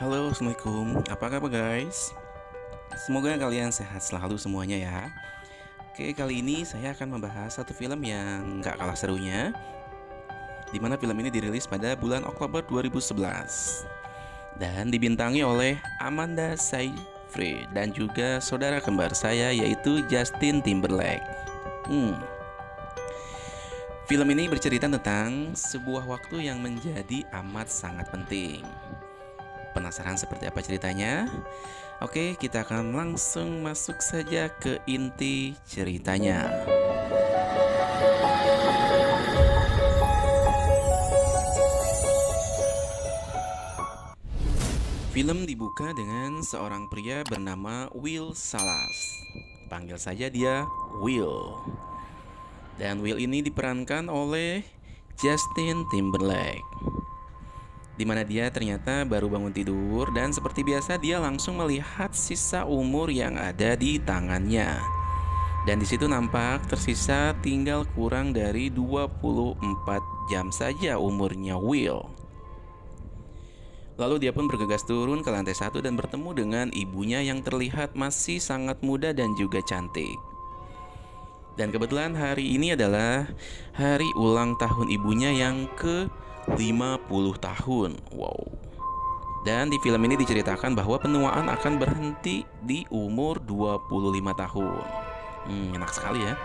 Halo, Assalamualaikum. Apa kabar guys? Semoga kalian sehat selalu semuanya ya. Oke, kali ini saya akan membahas satu film yang gak kalah serunya, dimana film ini dirilis pada bulan Oktober 2011 dan dibintangi oleh Amanda Seyfried dan juga saudara kembar saya yaitu Justin Timberlake. Film ini bercerita tentang sebuah waktu yang menjadi amat sangat penting. Penasaran seperti apa ceritanya? Oke, kita akan langsung masuk saja ke inti ceritanya. Film dibuka dengan seorang pria bernama Will Salas. Panggil saja dia Will. Dan Will ini diperankan oleh Justin Timberlake, di mana dia ternyata baru bangun tidur dan seperti biasa dia langsung melihat sisa umur yang ada di tangannya. Dan di situ nampak tersisa tinggal kurang dari 24 jam saja umurnya Will. Lalu dia pun bergegas turun ke lantai 1 dan bertemu dengan ibunya yang terlihat masih sangat muda dan juga cantik. Dan kebetulan hari ini adalah hari ulang tahun ibunya yang ke-50 tahun. Wow. Dan di film ini diceritakan bahwa penuaan akan berhenti di umur 25 tahun. Enak sekali ya.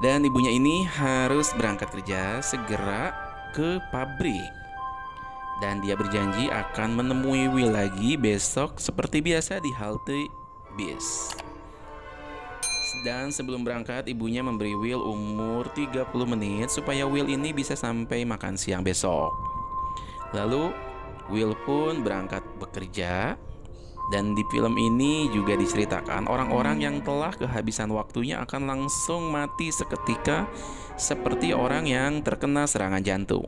Dan ibunya ini harus berangkat kerja segera ke pabrik. Dan dia berjanji akan menemui Will lagi besok seperti biasa di halte bis. Dan sebelum berangkat, ibunya memberi Will umur 30 menit supaya Will ini bisa sampai makan siang besok. Lalu Will pun berangkat bekerja. Dan di film ini juga diceritakan orang-orang yang telah kehabisan waktunya akan langsung mati seketika, seperti orang yang terkena serangan jantung.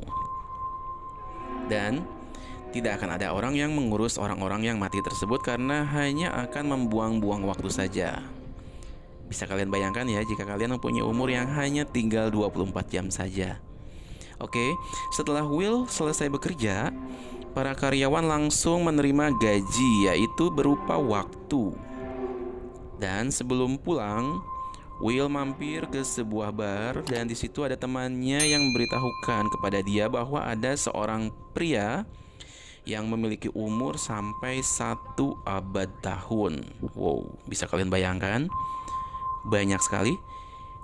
Dan tidak akan ada orang yang mengurus orang-orang yang mati tersebut karena hanya akan membuang-buang waktu saja. Bisa kalian bayangkan ya jika kalian mempunyai umur yang hanya tinggal 24 jam saja. Oke, setelah Will selesai bekerja, para karyawan langsung menerima gaji, yaitu berupa waktu. Dan sebelum pulang, Will mampir ke sebuah bar dan di situ ada temannya yang memberitahukan kepada dia bahwa ada seorang pria yang memiliki umur sampai 1 abad tahun. Wow, bisa kalian bayangkan? Banyak sekali.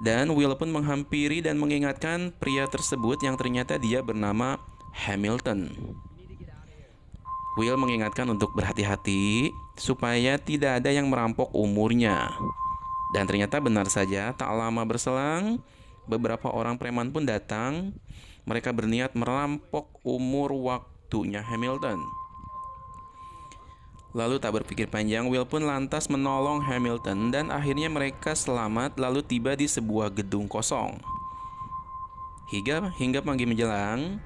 Dan Will pun menghampiri dan mengingatkan pria tersebut yang ternyata dia bernama Hamilton. Will mengingatkan untuk berhati-hati supaya tidak ada yang merampok umurnya. Dan ternyata benar saja, tak lama berselang beberapa orang preman pun datang. Mereka berniat merampok umur waktunya Hamilton. Lalu tak berpikir panjang, Will pun lantas menolong Hamilton dan akhirnya mereka selamat lalu tiba di sebuah gedung kosong. Hingga pagi menjelang,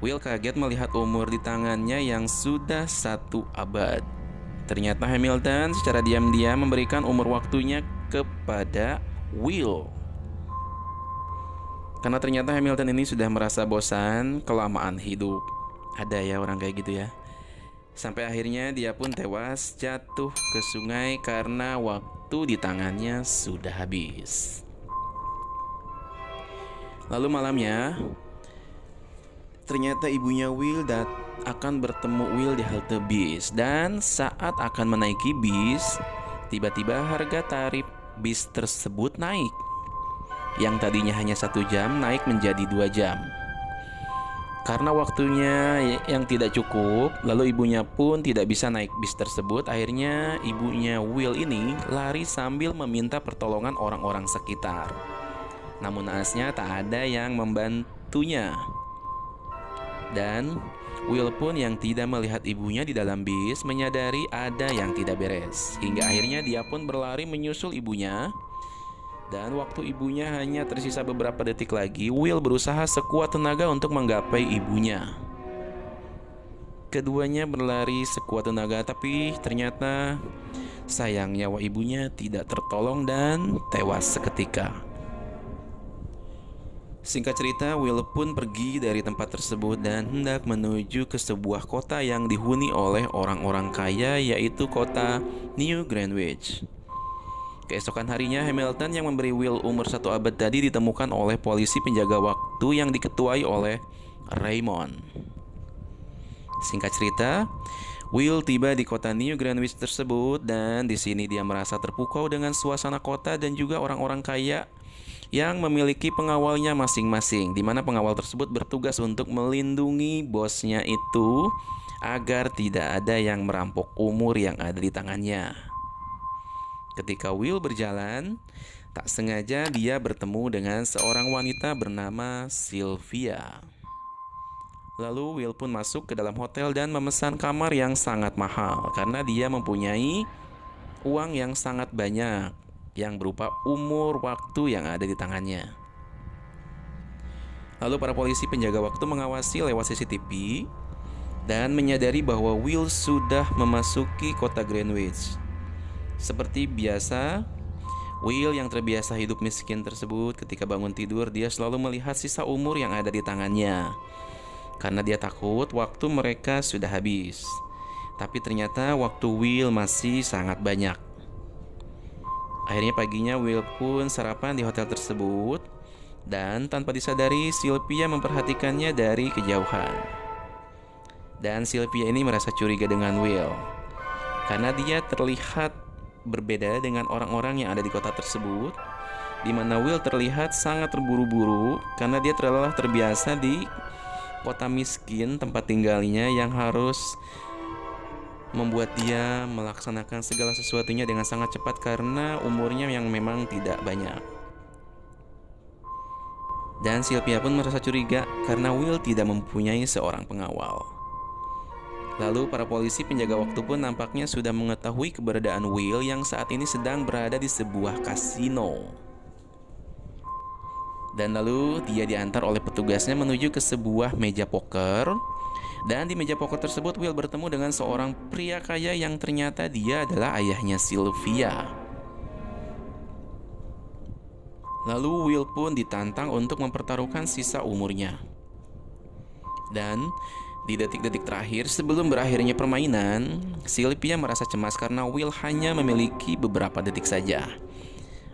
Will kaget melihat umur di tangannya yang sudah 1 abad. Ternyata Hamilton secara diam-diam memberikan umur waktunya kepada Will. Karena ternyata Hamilton ini sudah merasa bosan kelamaan hidup. Ada ya orang kayak gitu ya. Sampai akhirnya dia pun tewas jatuh ke sungai karena waktu di tangannya sudah habis. Lalu malamnya, ternyata ibunya Will akan bertemu Will di halte bis. Dan saat akan menaiki bis, tiba-tiba harga tarif bis tersebut naik. Yang tadinya hanya 1 jam naik menjadi 2 jam. Karena waktunya yang tidak cukup, lalu ibunya pun tidak bisa naik bis tersebut. Akhirnya ibunya Will ini lari sambil meminta pertolongan orang-orang sekitar. Namun naasnya tak ada yang membantunya. Dan Will pun yang tidak melihat ibunya di dalam bis menyadari ada yang tidak beres. Hingga akhirnya dia pun berlari menyusul ibunya. Dan waktu ibunya hanya tersisa beberapa detik lagi, Will berusaha sekuat tenaga untuk menggapai ibunya. Keduanya berlari sekuat tenaga, tapi ternyata sayang nyawa ibunya tidak tertolong dan tewas seketika. Singkat cerita, Will pun pergi dari tempat tersebut dan hendak menuju ke sebuah kota yang dihuni oleh orang-orang kaya, yaitu kota New Greenwich. Keesokan harinya, Hamilton yang memberi Will umur 1 abad tadi ditemukan oleh polisi penjaga waktu yang diketuai oleh Raymond. Singkat cerita, Will tiba di kota New Greenwich tersebut dan di sini dia merasa terpukau dengan suasana kota dan juga orang-orang kaya yang memiliki pengawalnya masing-masing, di mana pengawal tersebut bertugas untuk melindungi bosnya itu agar tidak ada yang merampok umur yang ada di tangannya. Ketika Will berjalan, tak sengaja dia bertemu dengan seorang wanita bernama Sylvia. Lalu Will pun masuk ke dalam hotel dan memesan kamar yang sangat mahal karena dia mempunyai uang yang sangat banyak yang berupa umur waktu yang ada di tangannya. Lalu para polisi penjaga waktu mengawasi lewat CCTV dan menyadari bahwa Will sudah memasuki kota Greenwich. Seperti biasa, Will yang terbiasa hidup miskin tersebut ketika bangun tidur dia selalu melihat sisa umur yang ada di tangannya karena dia takut waktu mereka sudah habis. Tapi ternyata waktu Will masih sangat banyak. Akhirnya paginya Will pun sarapan di hotel tersebut dan tanpa disadari Sylvia memperhatikannya dari kejauhan. Dan Sylvia ini merasa curiga dengan Will karena dia terlihat berbeda dengan orang-orang yang ada di kota tersebut, di mana Will terlihat sangat terburu-buru karena dia telah terbiasa di kota miskin tempat tinggalnya yang harus membuat dia melaksanakan segala sesuatunya dengan sangat cepat karena umurnya yang memang tidak banyak. Dan Sylvia pun merasa curiga karena Will tidak mempunyai seorang pengawal. Lalu para polisi penjaga waktu pun nampaknya sudah mengetahui keberadaan Will yang saat ini sedang berada di sebuah kasino. Dan lalu dia diantar oleh petugasnya menuju ke sebuah meja poker. Dan di meja poker tersebut Will bertemu dengan seorang pria kaya yang ternyata dia adalah ayahnya Sylvia. Lalu Will pun ditantang untuk mempertaruhkan sisa umurnya. Dan di detik-detik terakhir sebelum berakhirnya permainan, Sylvia merasa cemas karena Will hanya memiliki beberapa detik saja.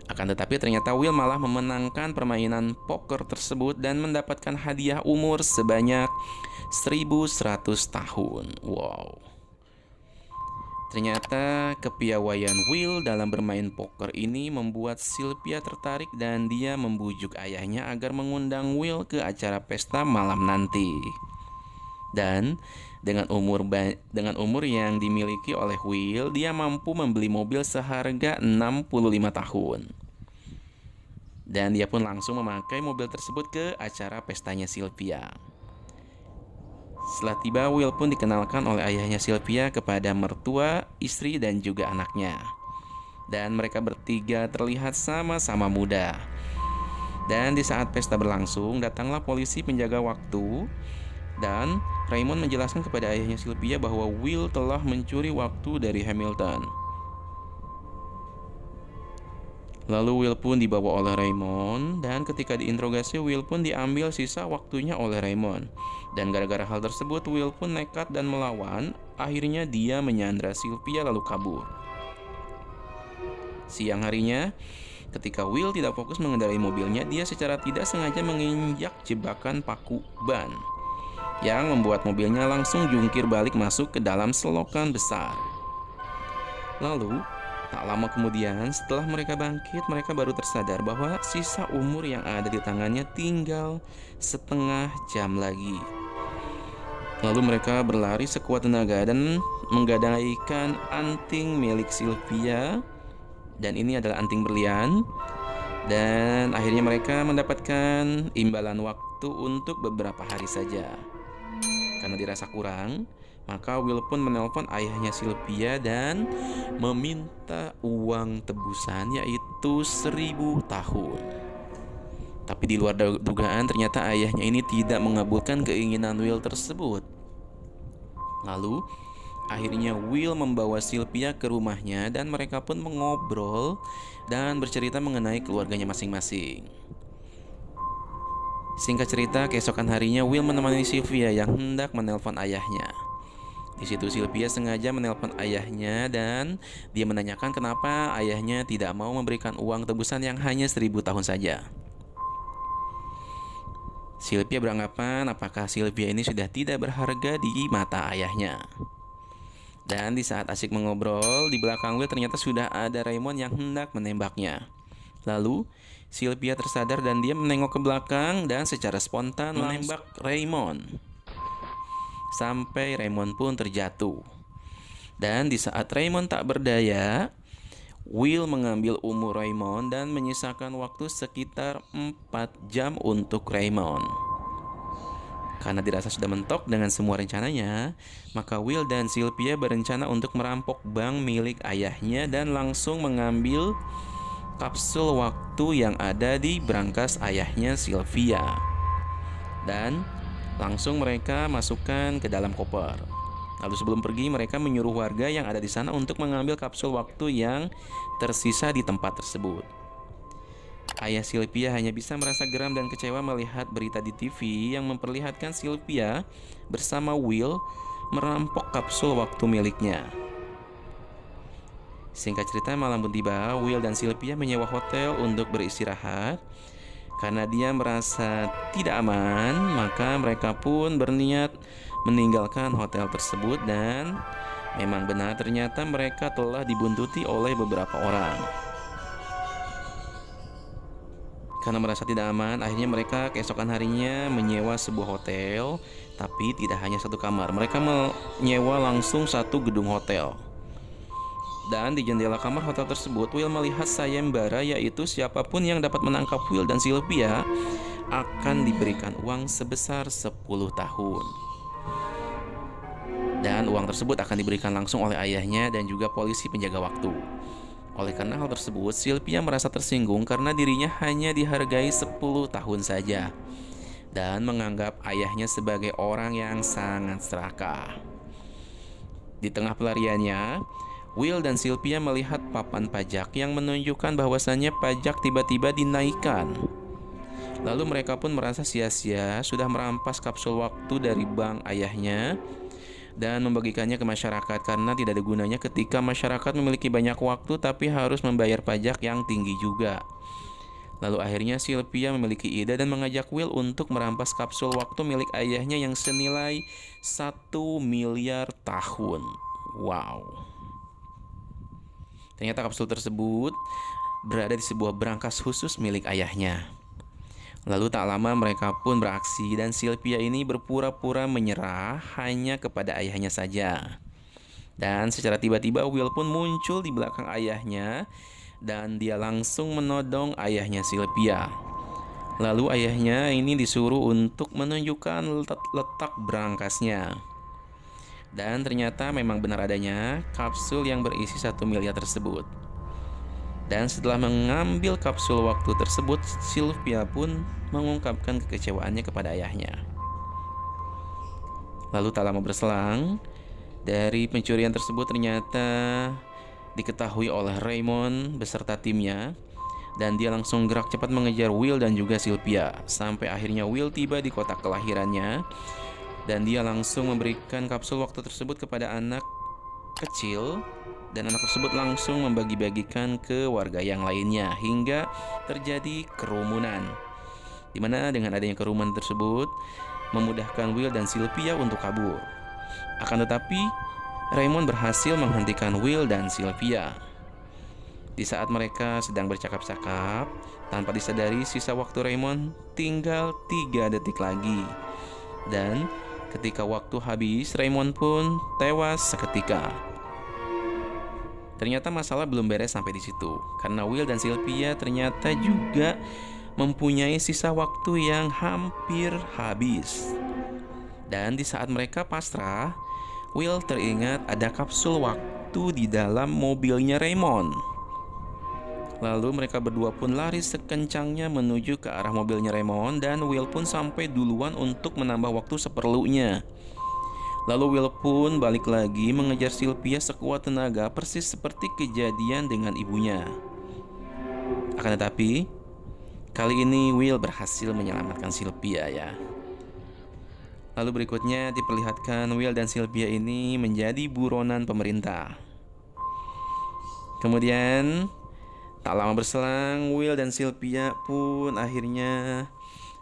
Akan tetapi ternyata Will malah memenangkan permainan poker tersebut dan mendapatkan hadiah umur sebanyak 1100 tahun. Wow. Ternyata kepiawaian Will dalam bermain poker ini membuat Sylvia tertarik dan dia membujuk ayahnya agar mengundang Will ke acara pesta malam nanti. Dan dengan umur yang dimiliki oleh Will, dia mampu membeli mobil seharga 65 tahun. Dan dia pun langsung memakai mobil tersebut ke acara pestanya Sylvia. Setelah tiba, Will pun dikenalkan oleh ayahnya Sylvia kepada mertua, istri, dan juga anaknya. Dan mereka bertiga terlihat sama-sama muda. Dan di saat pesta berlangsung, datanglah polisi penjaga waktu. Dan Raymond menjelaskan kepada ayahnya Sylvia bahwa Will telah mencuri waktu dari Hamilton. Lalu Will pun dibawa oleh Raymond, dan ketika diinterogasi Will pun diambil sisa waktunya oleh Raymond. Dan gara-gara hal tersebut Will pun nekat dan melawan. Akhirnya dia menyandra Sylvia lalu kabur. Siang harinya, ketika Will tidak fokus mengendarai mobilnya, dia secara tidak sengaja menginjak jebakan paku ban yang membuat mobilnya langsung jungkir balik masuk ke dalam selokan besar. Lalu tak lama kemudian setelah mereka bangkit, mereka baru tersadar bahwa sisa umur yang ada di tangannya tinggal setengah jam lagi. Lalu mereka berlari sekuat tenaga dan menggadaikan anting milik Sylvia. Dan ini adalah anting berlian. Dan akhirnya mereka mendapatkan imbalan waktu untuk beberapa hari saja. Karena dirasa kurang, maka Will pun menelpon ayahnya Sylvia dan meminta uang tebusan, yaitu 1000 tahun. Tapi di luar dugaan ternyata ayahnya ini tidak mengabulkan keinginan Will tersebut. Lalu akhirnya Will membawa Sylvia ke rumahnya dan mereka pun mengobrol dan bercerita mengenai keluarganya masing-masing. Singkat cerita, keesokan harinya Will menemani Sylvia yang hendak menelpon ayahnya. Di situ Sylvia sengaja menelpon ayahnya dan dia menanyakan kenapa ayahnya tidak mau memberikan uang tebusan yang hanya 1.000 tahun saja. Sylvia beranggapan apakah Sylvia ini sudah tidak berharga di mata ayahnya. Dan di saat asyik mengobrol, di belakang Will ternyata sudah ada Raymond yang hendak menembaknya. Lalu Sylvia tersadar dan dia menengok ke belakang dan secara spontan menembak Raymond. Sampai Raymond pun terjatuh. Dan di saat Raymond tak berdaya, Will mengambil umur Raymond dan menyisakan waktu sekitar 4 jam untuk Raymond. Karena dirasa sudah mentok dengan semua rencananya, maka Will dan Sylvia berencana untuk merampok bank milik ayahnya dan langsung mengambil kapsul waktu yang ada di brankas ayahnya Sylvia. Dan langsung mereka masukkan ke dalam koper. Lalu sebelum pergi, mereka menyuruh warga yang ada di sana untuk mengambil kapsul waktu yang tersisa di tempat tersebut. Ayah Sylvia hanya bisa merasa geram dan kecewa melihat berita di TV yang memperlihatkan Sylvia bersama Will merampok kapsul waktu miliknya. Singkat cerita, malam pun tiba. Will dan Sylvia menyewa hotel untuk beristirahat. Karena dia merasa tidak aman, maka mereka pun berniat meninggalkan hotel tersebut dan memang benar ternyata mereka telah dibuntuti oleh beberapa orang. Karena merasa tidak aman, akhirnya mereka keesokan harinya menyewa sebuah hotel, tapi tidak hanya satu kamar. Mereka menyewa langsung satu gedung hotel. Dan di jendela kamar hotel tersebut, Will melihat sayembara, yaitu siapapun yang dapat menangkap Will dan Sylvia akan diberikan uang sebesar 10 tahun. Dan uang tersebut akan diberikan langsung oleh ayahnya dan juga polisi penjaga waktu. Oleh karena hal tersebut, Sylvia merasa tersinggung karena dirinya hanya dihargai 10 tahun saja dan menganggap ayahnya sebagai orang yang sangat serakah. Di tengah pelariannya, Will dan Sylvia melihat papan pajak yang menunjukkan bahwasannya pajak tiba-tiba dinaikkan. Lalu mereka pun merasa sia-sia sudah merampas kapsul waktu dari bank ayahnya dan membagikannya ke masyarakat karena tidak ada gunanya ketika masyarakat memiliki banyak waktu tapi harus membayar pajak yang tinggi juga. Lalu akhirnya Sylvia memiliki ide dan mengajak Will untuk merampas kapsul waktu milik ayahnya yang senilai 1 miliar tahun. Wow. Ternyata kapsul tersebut berada di sebuah brankas khusus milik ayahnya. Lalu tak lama mereka pun beraksi dan Sylvia ini berpura-pura menyerah hanya kepada ayahnya saja. Dan secara tiba-tiba Will pun muncul di belakang ayahnya dan dia langsung menodong ayahnya Sylvia. Lalu ayahnya ini disuruh untuk menunjukkan letak brankasnya. Dan ternyata memang benar adanya kapsul yang berisi 1 miliar tersebut. Dan setelah mengambil kapsul waktu tersebut, Sylvia pun mengungkapkan kekecewaannya kepada ayahnya. Lalu tak lama berselang, dari pencurian tersebut ternyata diketahui oleh Raymond beserta timnya. Dan dia langsung gerak cepat mengejar Will dan juga Sylvia. Sampai akhirnya Will tiba di kota kelahirannya. Dan dia langsung memberikan kapsul waktu tersebut kepada anak kecil. Dan anak tersebut langsung membagi-bagikan ke warga yang lainnya hingga terjadi kerumunan. Dimana dengan adanya kerumunan tersebut memudahkan Will dan Sylvia untuk kabur. Akan tetapi Raymond berhasil menghentikan Will dan Sylvia. Di saat mereka sedang bercakap-cakap, tanpa disadari sisa waktu Raymond tinggal 3 detik lagi. Dan ketika waktu habis, Raymond pun tewas seketika. Ternyata masalah belum beres sampai di situ, karena Will dan Sylvia ternyata juga mempunyai sisa waktu yang hampir habis. Dan di saat mereka pasrah, Will teringat ada kapsul waktu di dalam mobilnya Raymond. Lalu mereka berdua pun lari sekencangnya menuju ke arah mobilnya Raymond dan Will pun sampai duluan untuk menambah waktu seperlunya. Lalu Will pun balik lagi mengejar Sylvia sekuat tenaga persis seperti kejadian dengan ibunya. Akan tetapi, Kali ini Will berhasil menyelamatkan Sylvia ya. Lalu berikutnya diperlihatkan Will dan Sylvia ini menjadi buronan pemerintah. Kemudian tak lama berselang, Will dan Sylvia pun akhirnya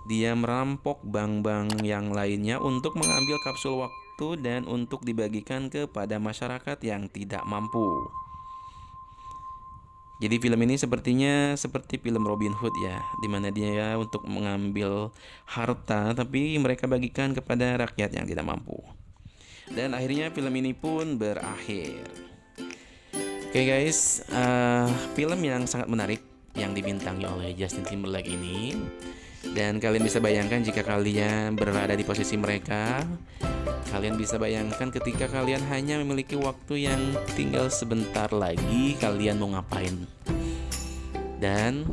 dia merampok bank-bank yang lainnya untuk mengambil kapsul waktu dan untuk dibagikan kepada masyarakat yang tidak mampu. Jadi film ini sepertinya seperti film Robin Hood ya, dimana dia untuk mengambil harta tapi mereka bagikan kepada rakyat yang tidak mampu. Dan akhirnya film ini pun berakhir. Oke guys, film yang sangat menarik yang dibintangi oleh Justin Timberlake ini. Dan kalian bisa bayangkan jika kalian berada di posisi mereka, kalian bisa bayangkan ketika kalian hanya memiliki waktu yang tinggal sebentar lagi, kalian mau ngapain. Dan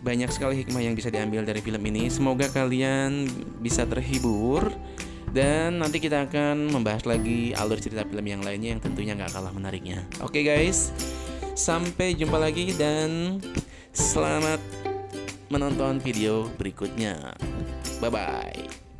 banyak sekali hikmah yang bisa diambil dari film ini. Semoga kalian bisa terhibur. Dan nanti kita akan membahas lagi alur cerita film yang lainnya yang tentunya gak kalah menariknya. Oke guys, sampai jumpa lagi dan selamat menonton video berikutnya. Bye-bye.